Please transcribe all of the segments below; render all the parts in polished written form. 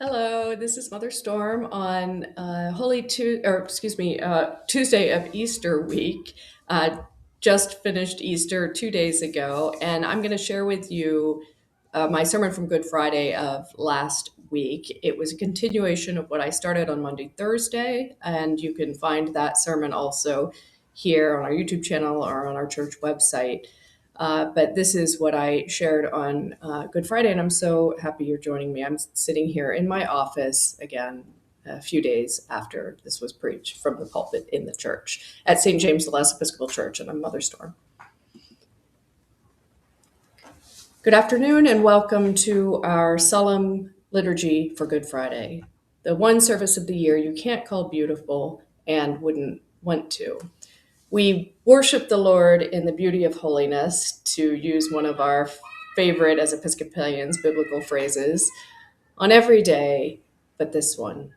Hello, this is Mother Storm on Tuesday of Easter week. Uh, just finished Easter 2 days ago, and I'm going to share with you my sermon from Good Friday of last week. It was a continuation of what I started on Monday, Thursday, and you can find that sermon also here on our YouTube channel or on our church website. But this is what I shared on Good Friday, and I'm so happy you're joining me. I'm sitting here in my office again a few days after this was preached from the pulpit in the church at St. James the Last Episcopal Church, and I'm Mother Storm. Good afternoon, and welcome to our solemn liturgy for Good Friday, the one service of the year you can't call beautiful and wouldn't want to. We worship the Lord in the beauty of holiness, to use one of our favorite as Episcopalians biblical phrases, on every day but this one.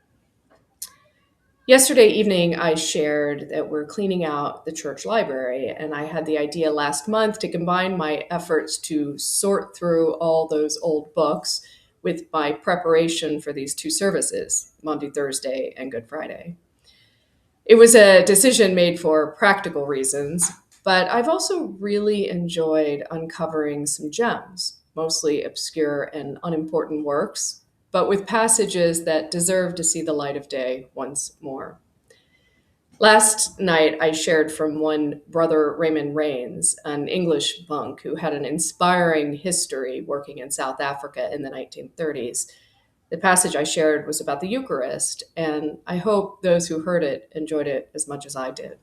Yesterday evening, I shared that we're cleaning out the church library, and I had the idea last month to combine my efforts to sort through all those old books with my preparation for these two services, Monday, Thursday, and Good Friday. It was a decision made for practical reasons, but I've also really enjoyed uncovering some gems, mostly obscure and unimportant works, but with passages that deserve to see the light of day once more. Last night, I shared from one Brother Raymond Rains, an English monk who had an inspiring history working in South Africa in the 1930s. The passage I shared was about the Eucharist, and I hope those who heard it enjoyed it as much as I did.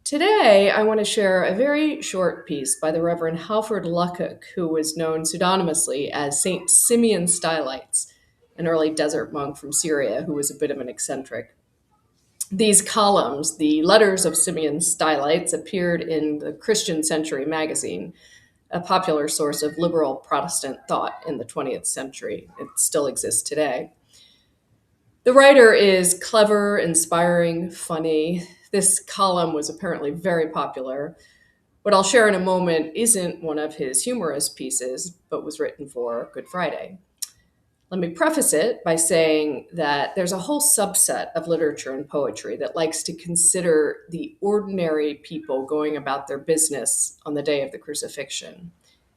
Today, I want to share a very short piece by the Reverend Halford Luckock, who was known pseudonymously as St. Simeon Stylites, an early desert monk from Syria who was a bit of an eccentric. These columns, the letters of Simeon Stylites, appeared in the Christian Century magazine, a popular source of liberal Protestant thought in the 20th century. It still exists today. The writer is clever, inspiring, funny. This column was apparently very popular. What I'll share in a moment isn't one of his humorous pieces, but was written for Good Friday. Let me preface it by saying that there's a whole subset of literature and poetry that likes to consider the ordinary people going about their business on the day of the crucifixion,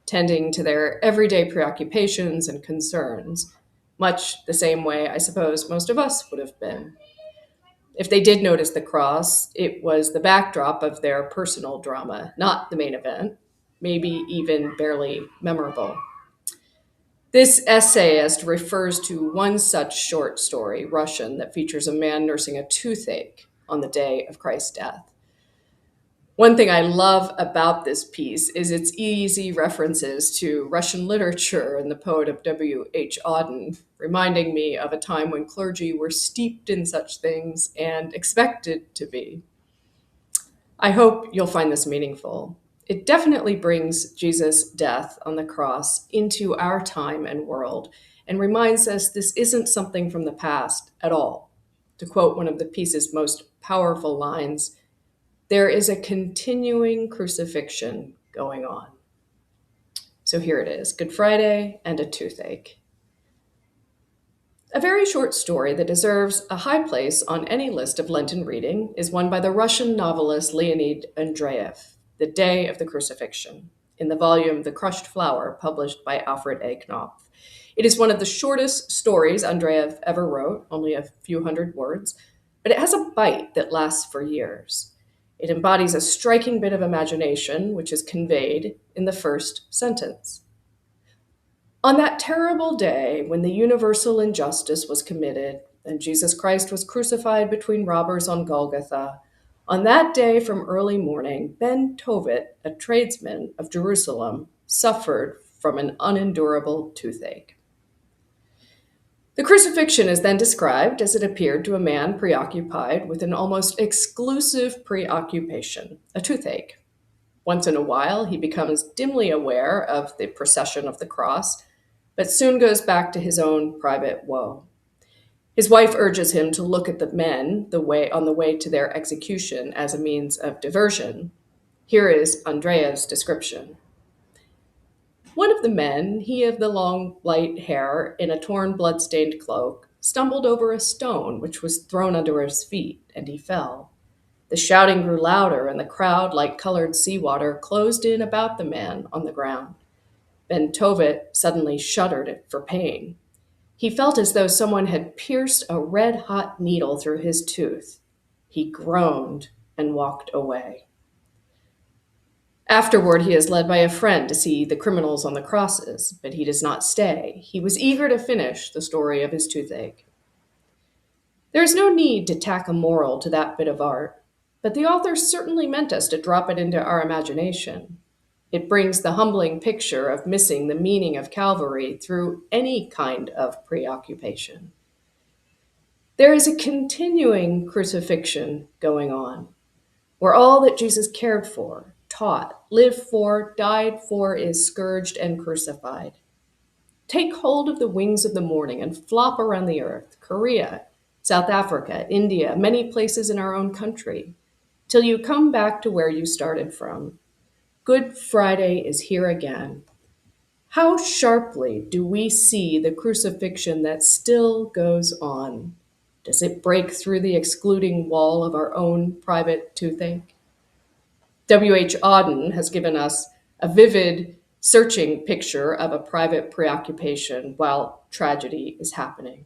tending to their everyday preoccupations and concerns, much the same way I suppose most of us would have been. If they did notice the cross, it was the backdrop of their personal drama, not the main event, maybe even barely memorable. This essayist refers to one such short story, Russian, that features a man nursing a toothache on the day of Christ's death. One thing I love about this piece is its easy references to Russian literature and the poet of W.H. Auden, reminding me of a time when clergy were steeped in such things and expected to be. I hope you'll find this meaningful. It definitely brings Jesus' death on the cross into our time and world and reminds us this isn't something from the past at all. To quote one of the piece's most powerful lines, there is a continuing crucifixion going on. So here it is, Good Friday and a toothache. A very short story that deserves a high place on any list of Lenten reading is one by the Russian novelist Leonid Andreyev, The Day of the Crucifixion, in the volume The Crushed Flower, published by Alfred A. Knopf. It is one of the shortest stories Andreyev ever wrote, only a few hundred words, but it has a bite that lasts for years. It embodies a striking bit of imagination, which is conveyed in the first sentence. On that terrible day when the universal injustice was committed and Jesus Christ was crucified between robbers on Golgotha, on that day from early morning, Ben Tovit, a tradesman of Jerusalem, suffered from an unendurable toothache. The crucifixion is then described as it appeared to a man preoccupied with an almost exclusive preoccupation, a toothache. Once in a while, he becomes dimly aware of the procession of the cross, but soon goes back to his own private woe. His wife urges him to look at the men on the way to their execution as a means of diversion. Here is Andreev's description. One of the men, he of the long light hair in a torn blood-stained cloak, stumbled over a stone which was thrown under his feet, and he fell. The shouting grew louder, and the crowd, like colored seawater, closed in about the man on the ground. Ben Tovit suddenly shuddered for pain. He felt as though someone had pierced a red-hot needle through his tooth. He groaned and walked away. Afterward, he is led by a friend to see the criminals on the crosses, but he does not stay. He was eager to finish the story of his toothache. There is no need to tack a moral to that bit of art, but the author certainly meant us to drop it into our imagination. It brings the humbling picture of missing the meaning of Calvary through any kind of preoccupation. There is a continuing crucifixion going on, where all that Jesus cared for, taught, lived for, died for is scourged and crucified. Take hold of the wings of the morning and flop around the earth, Korea, South Africa, India, many places in our own country, till you come back to where you started from. Good Friday is here again. How sharply do we see the crucifixion that still goes on? Does it break through the excluding wall of our own private toothache? W.H. Auden has given us a vivid, searching picture of a private preoccupation while tragedy is happening.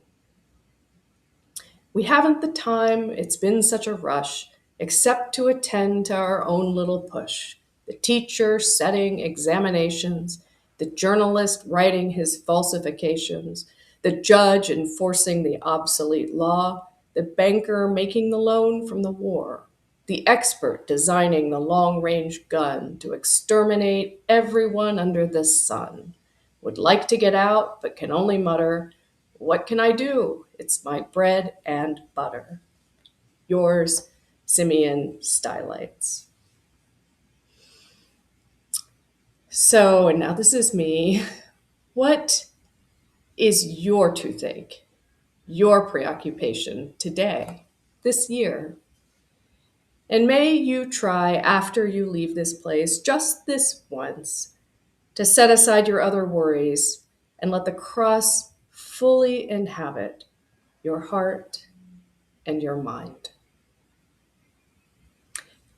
We haven't the time, it's been such a rush, except to attend to our own little push. The teacher setting examinations, the journalist writing his falsifications, the judge enforcing the obsolete law, the banker making the loan from the war, the expert designing the long-range gun to exterminate everyone under the sun. Would like to get out, but can only mutter, "What can I do? It's my bread and butter." Yours, Simeon Stylites. So, and now this is me. What is your toothache, your preoccupation today, this year? And may you try, after you leave this place, just this once, to set aside your other worries and let the cross fully inhabit your heart and your mind.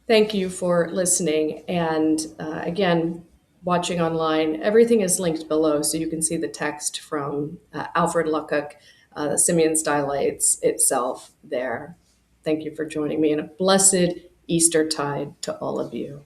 Thank you for listening. And again, watching online, everything is linked below so you can see the text from Alfred Luckock, the Simeon Stylites itself there. Thank you for joining me, and a blessed Eastertide to all of you.